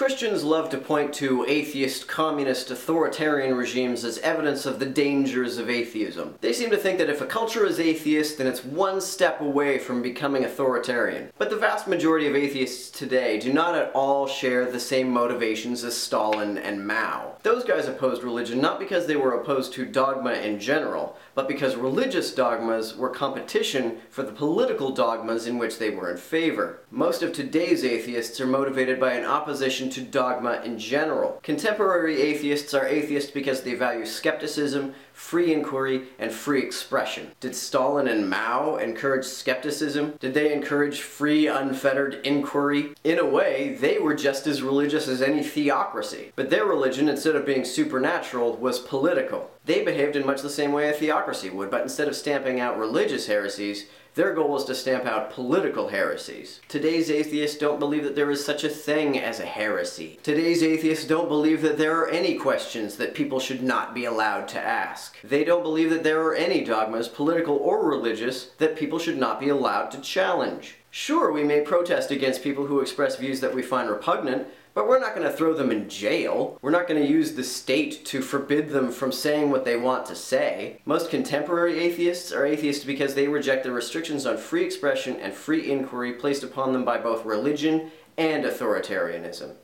Christians love to point to atheist, communist, authoritarian regimes as evidence of the dangers of atheism. They seem to think that if a culture is atheist, then it's one step away from becoming authoritarian. But the vast majority of atheists today do not at all share the same motivations as Stalin and Mao. Those guys opposed religion not because they were opposed to dogma in general, but because religious dogmas were competition for the political dogmas in which they were in favor. Most of today's atheists are motivated by an opposition to dogma in general. Contemporary atheists are atheists because they value skepticism, free inquiry, and free expression. Did Stalin and Mao encourage skepticism? Did they encourage free, unfettered inquiry? In a way, they were just as religious as any theocracy. But their religion, instead of being supernatural, was political. They behaved in much the same way a theocracy would, but instead of stamping out religious heresies, their goal was to stamp out political heresies. Today's atheists don't believe that there is such a thing as a heresy. Today's atheists don't believe that there are any questions that people should not be allowed to ask. They don't believe that there are any dogmas, political or religious, that people should not be allowed to challenge. Sure, we may protest against people who express views that we find repugnant, but we're not going to throw them in jail. We're not going to use the state to forbid them from saying what they want to say. Most contemporary atheists are atheists because they reject the restrictions on free expression and free inquiry placed upon them by both religion and authoritarianism.